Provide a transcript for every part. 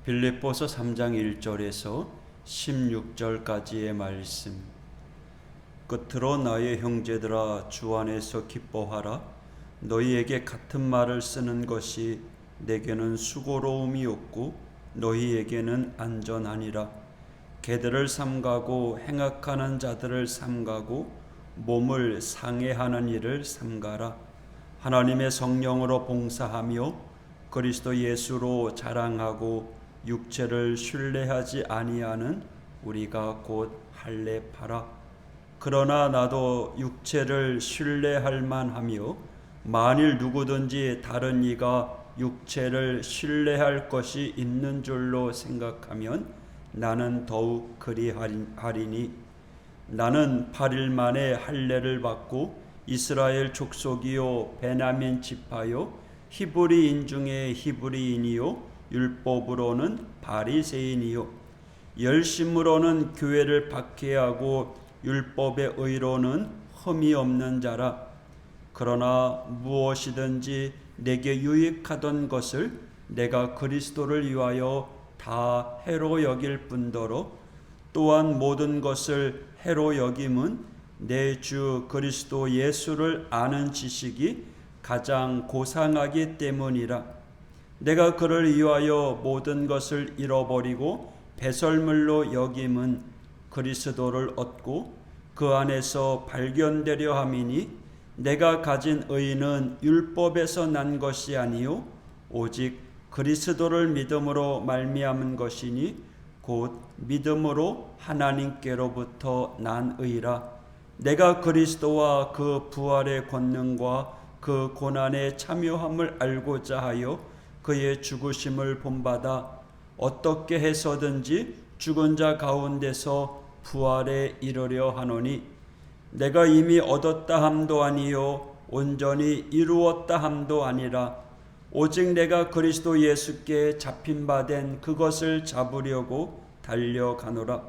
빌립보서 3장 1절에서 16절까지의 말씀. 끝으로 나의 형제들아, 주 안에서 기뻐하라. 너희에게 같은 말을 쓰는 것이 내게는 수고로움이 없고 너희에게는 안전하니라. 개들을 삼가고 행악하는 자들을 삼가고 몸을 상해하는 일을 삼가라. 하나님의 성령으로 봉사하며 그리스도 예수로 자랑하고 육체를 신뢰하지 아니하는 우리가 곧 할례파라. 그러나 나도 육체를 신뢰할 만하며 만일 누구든지 다른 이가 육체를 신뢰할 것이 있는 줄로 생각하면 나는 더욱 그리하리니, 나는 8일 만에 할례를 받고 이스라엘 족속이요 베냐민 지파요 히브리인 중에 히브리인이요 율법으로는 바리새인이요 열심으로는 교회를 박해하고 율법의 의로는 흠이 없는 자라. 그러나 무엇이든지 내게 유익하던 것을 내가 그리스도를 위하여 다 해로 여길 뿐더러 또한 모든 것을 해로 여김은 내 주 그리스도 예수를 아는 지식이 가장 고상하기 때문이라. 내가 그를 위하여 모든 것을 잃어버리고 배설물로 여김은 그리스도를 얻고 그 안에서 발견되려 함이니, 내가 가진 의는 율법에서 난 것이 아니요 오직 그리스도를 믿음으로 말미암은 것이니 곧 믿음으로 하나님께로부터 난 의라. 내가 그리스도와 그 부활의 권능과 그 고난의 참여함을 알고자 하여 그의 죽으심을 본받아 어떻게 해서든지 죽은 자 가운데서 부활에 이르려 하노니, 내가 이미 얻었다 함도 아니요 온전히 이루었다 함도 아니라 오직 내가 그리스도 예수께 잡힌 바 된 그것을 잡으려고 달려가노라.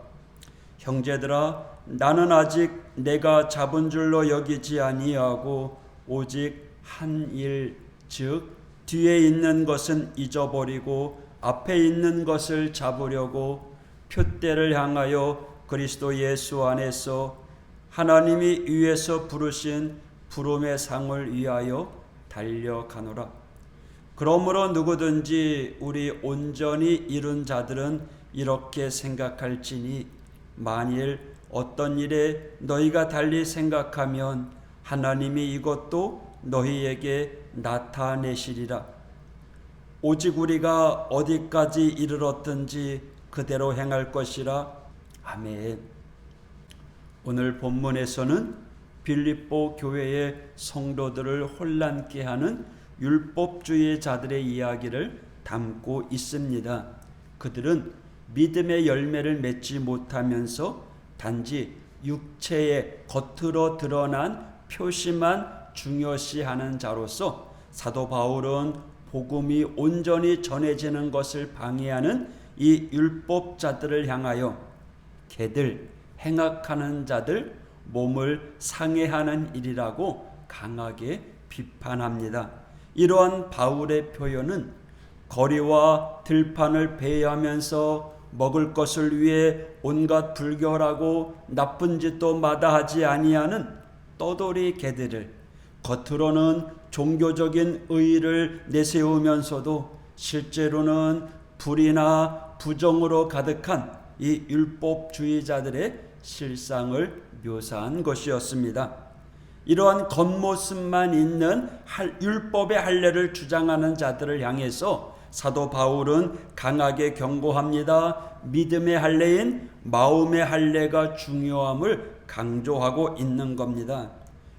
형제들아, 나는 아직 내가 잡은 줄로 여기지 아니하고 오직 한 일, 즉 뒤에 있는 것은 잊어버리고 앞에 있는 것을 잡으려고 표대를 향하여 그리스도 예수 안에서 하나님이 위에서 부르신 부름의 상을 위하여 달려가노라. 그러므로 누구든지 우리 온전히 이룬 자들은 이렇게 생각할지니, 만일 어떤 일에 너희가 달리 생각하면 하나님이 이것도 너희에게 나타내시리라. 오직 우리가 어디까지 이르렀든지 그대로 행할 것이라. 아멘. 오늘 본문에서는 빌립보 교회의 성도들을 혼란케 하는 율법주의자들의 이야기를 담고 있습니다. 그들은 믿음의 열매를 맺지 못하면서 단지 육체의 겉으로 드러난 표시만 중요시하는 자로서 사도 바울은 복음이 온전히 전해지는 것을 방해하는 이 율법자들을 향하여 개들, 행악하는 자들, 몸을 상해하는 일이라고 강하게 비판합니다. 이러한 바울의 표현은 거리와 들판을 배회하면서 먹을 것을 위해 온갖 불결하고 나쁜 짓도 마다하지 아니하는 떠돌이 개들을, 겉으로는 종교적인 의의를 내세우면서도 실제로는 불의나 부정으로 가득한 이 율법주의자들의 실상을 묘사한 것이었습니다. 이러한 겉모습만 있는 율법의 할례를 주장하는 자들을 향해서 사도 바울은 강하게 경고합니다. 믿음의 할례인 마음의 할례가 중요함을 강조하고 있는 겁니다.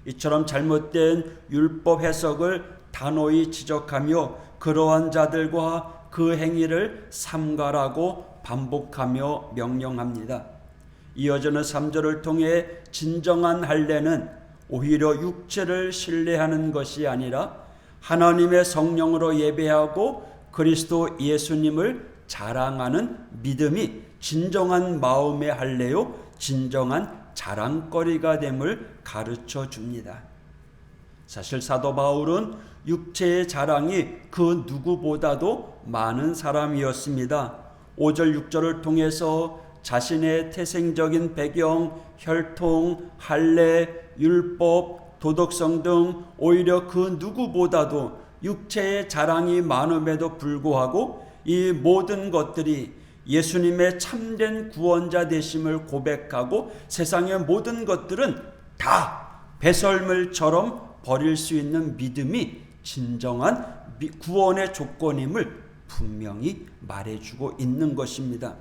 이처럼 잘못된 율법 해석을 단호히 지적하며 그러한 자들과 그 행위를 삼가라고 반복하며 명령합니다. 이어지는 3절을 통해 진정한 할례는 오히려 육체를 신뢰하는 것이 아니라 하나님의 성령으로 예배하고 그리스도 예수님을 자랑하는 믿음이 진정한 마음의 할례요 진정한 자랑거리가 됨을 가르쳐 줍니다. 사실 사도 바울은 육체의 자랑이 그 누구보다도 많은 사람이었습니다. 5절 6절을 통해서 자신의 태생적인 배경, 혈통, 할례, 율법, 도덕성 등 오히려 그 누구보다도 육체의 자랑이 많음에도 불구하고 이 모든 것들이 예수님의 참된 구원자 되심을 고백하고 세상의 모든 것들은 다 배설물처럼 버릴 수 있는 믿음이 진정한 구원의 조건임을 분명히 말해주고 있는 것입니다.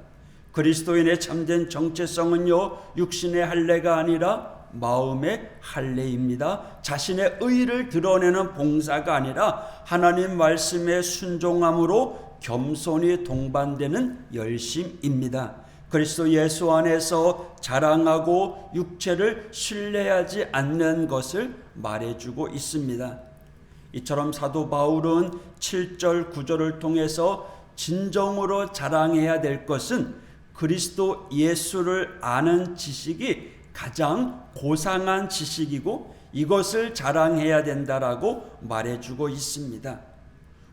그리스도인의 참된 정체성은요, 육신의 할례가 아니라 마음의 할례입니다. 자신의 의를 드러내는 봉사가 아니라 하나님 말씀에 순종함으로 겸손히 동반되는 열심입니다. 그리스도 예수 안에서 자랑하고 육체를 신뢰하지 않는 것을 말해주고 있습니다. 이처럼 사도 바울은 7절 9절을 통해서 진정으로 자랑해야 될 것은 그리스도 예수를 아는 지식이 가장 고상한 지식이고 이것을 자랑해야 된다라고 말해주고 있습니다.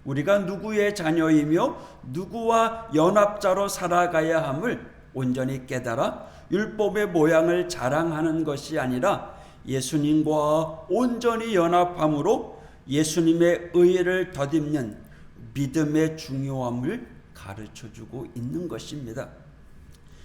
우리가 누구의 자녀이며 누구와 연합자로 살아가야 함을 온전히 깨달아 율법의 모양을 자랑하는 것이 아니라 예수님과 온전히 연합함으로 예수님의 의를 덧입는 믿음의 중요함을 가르쳐주고 있는 것입니다.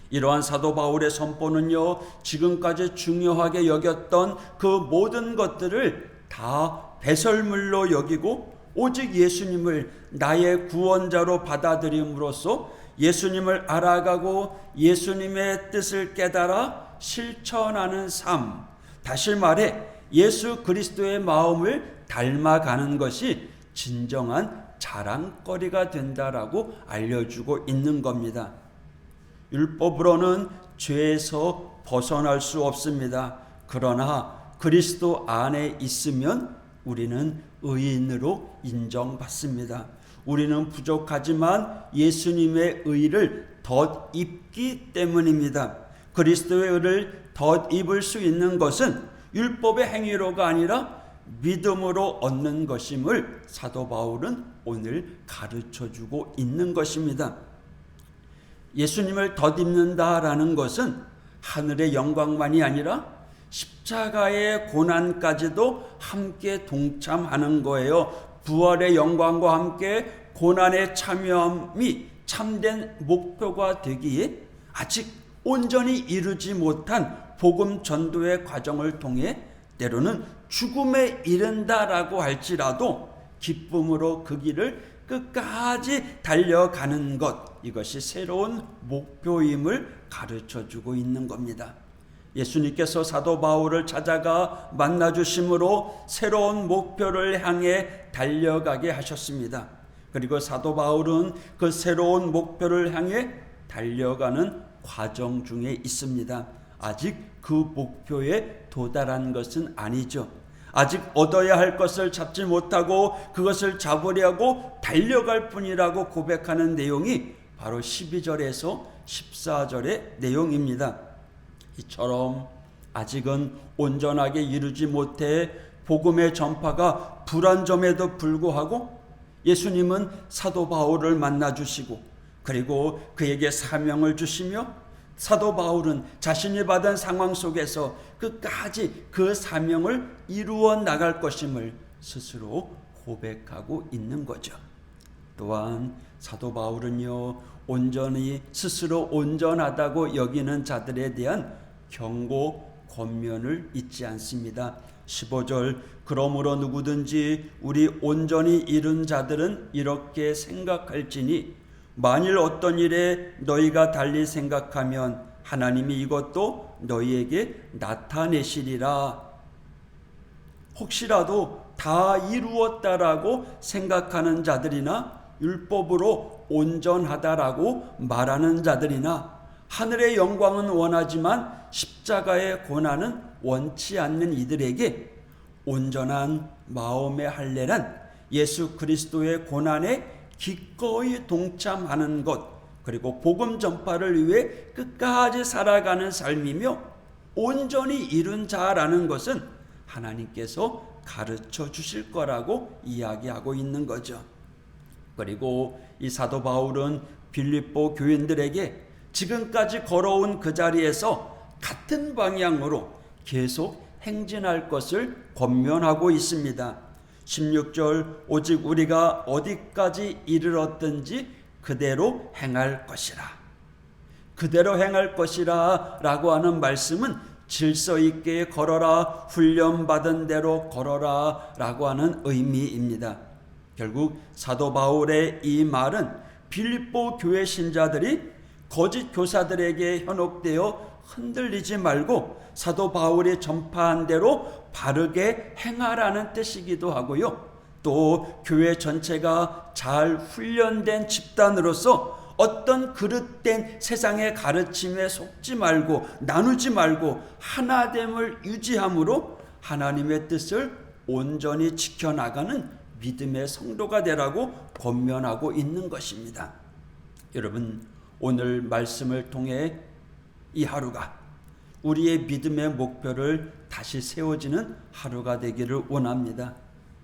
이러한 사도 바울의 선포는요, 지금까지 중요하게 여겼던 그 모든 것들을 다 배설물로 여기고 오직 예수님을 나의 구원자로 받아들임으로써 예수님을 알아가고 예수님의 뜻을 깨달아 실천하는 삶, 다시 말해 예수 그리스도의 마음을 닮아가는 것이 진정한 자랑거리가 된다라고 알려주고 있는 겁니다. 율법으로는 죄에서 벗어날 수 없습니다. 그러나 그리스도 안에 있으면 우리는 의인으로 인정받습니다. 우리는 부족하지만 예수님의 의를 덧입기 때문입니다. 그리스도의 의를 덧입을 수 있는 것은 율법의 행위로가 아니라 믿음으로 얻는 것임을 사도 바울은 오늘 가르쳐주고 있는 것입니다. 예수님을 덧입는다라는 것은 하늘의 영광만이 아니라 십자가의 고난까지도 함께 동참하는 거예요. 부활의 영광과 함께 고난에 참여함이 참된 목표가 되기에 아직 온전히 이루지 못한 복음 전도의 과정을 통해 때로는 죽음에 이른다라고 할지라도 기쁨으로 그 길을 끝까지 달려가는 것, 이것이 새로운 목표임을 가르쳐주고 있는 겁니다. 예수님께서 사도 바울을 찾아가 만나주심으로 새로운 목표를 향해 달려가게 하셨습니다. 그리고 사도 바울은 그 새로운 목표를 향해 달려가는 과정 중에 있습니다. 아직 그 목표에 도달한 것은 아니죠. 아직 얻어야 할 것을 잡지 못하고 그것을 잡으려고 달려갈 뿐이라고 고백하는 내용이 바로 12절에서 14절의 내용입니다. 이처럼 아직은 온전하게 이루지 못해 복음의 전파가 불한 점에도 불구하고 예수님은 사도 바울을 만나주시고 그리고 그에게 사명을 주시며 사도 바울은 자신이 받은 상황 속에서 끝까지 그 사명을 이루어 나갈 것임을 스스로 고백하고 있는 거죠. 또한 사도 바울은요, 온전히 스스로 온전하다고 여기는 자들에 대한 경고, 권면을 잊지 않습니다. 15절, 그러므로 누구든지 우리 온전히 이룬 자들은 이렇게 생각할지니 만일 어떤 일에 너희가 달리 생각하면 하나님이 이것도 너희에게 나타내시리라. 혹시라도 다 이루었다라고 생각하는 자들이나 율법으로 온전하다라고 말하는 자들이나 하늘의 영광은 원하지만 십자가의 고난은 원치 않는 이들에게 온전한 마음의 할례란 예수 그리스도의 고난에 기꺼이 동참하는 것, 그리고 복음 전파를 위해 끝까지 살아가는 삶이며 온전히 이룬 자라는 것은 하나님께서 가르쳐 주실 거라고 이야기하고 있는 거죠. 그리고 이 사도 바울은 빌립보 교인들에게 지금까지 걸어온 그 자리에서 같은 방향으로 계속 행진할 것을 권면하고 있습니다. 16절 오직 우리가 어디까지 이르렀든지 그대로 행할 것이라. 그대로 행할 것이라 라고 하는 말씀은 질서 있게 걸어라, 훈련받은 대로 걸어라 라고 하는 의미입니다. 결국 사도 바울의 이 말은 빌립보 교회 신자들이 거짓 교사들에게 현혹되어 흔들리지 말고 사도 바울이 전파한 대로 바르게 행하라는 뜻이기도 하고요. 또 교회 전체가 잘 훈련된 집단으로서 어떤 그릇된 세상의 가르침에 속지 말고 나누지 말고 하나됨을 유지함으로 하나님의 뜻을 온전히 지켜나가는 믿음의 성도가 되라고 권면하고 있는 것입니다. 여러분, 오늘 말씀을 통해 이 하루가 우리의 믿음의 목표를 다시 세워지는 하루가 되기를 원합니다.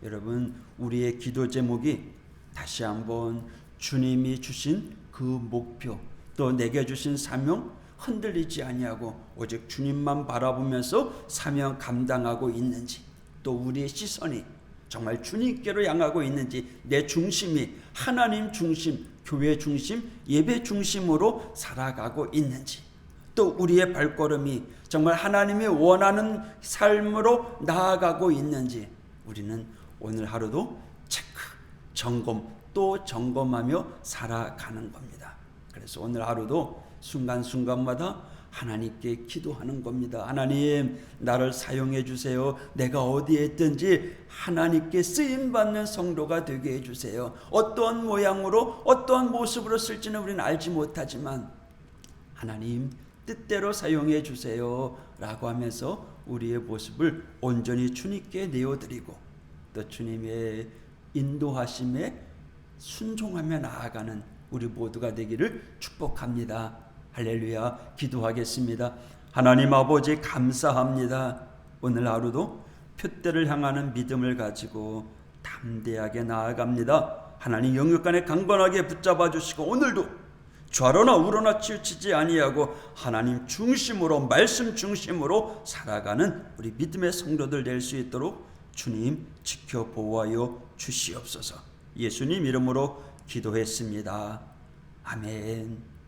여러분, 우리의 기도 제목이 다시 한번 주님이 주신 그 목표, 또 내게 주신 사명 흔들리지 아니하고 오직 주님만 바라보면서 사명 감당하고 있는지, 또 우리의 시선이 정말 주님께로 향하고 있는지, 내 중심이 하나님 중심, 교회 중심, 예배 중심으로 살아가고 있는지, 또 우리의 발걸음이 정말 하나님이 원하는 삶으로 나아가고 있는지 우리는 오늘 하루도 체크, 점검, 또 점검하며 살아가는 겁니다. 그래서 오늘 하루도 순간순간마다 하나님께 기도하는 겁니다. 하나님, 나를 사용해 주세요. 내가 어디에 있든지 하나님께 쓰임받는 성도가 되게 해주세요. 어떠한 모양으로 어떠한 모습으로 쓸지는 우리는 알지 못하지만 하나님 뜻대로 사용해 주세요 라고 하면서 우리의 모습을 온전히 주님께 내어드리고 또 주님의 인도하심에 순종하며 나아가는 우리 모두가 되기를 축복합니다. 할렐루야. 기도하겠습니다. 하나님 아버지, 감사합니다. 오늘 하루도 표대를 향하는 믿음을 가지고 담대하게 나아갑니다. 하나님 영육간에 강건하게 붙잡아 주시고 오늘도 좌로나 우로나 치우치지 아니하고 하나님 중심으로, 말씀 중심으로 살아가는 우리 믿음의 성도들 될 수 있도록 주님 지켜 보호하여 주시옵소서. 예수님 이름으로 기도했습니다. 아멘.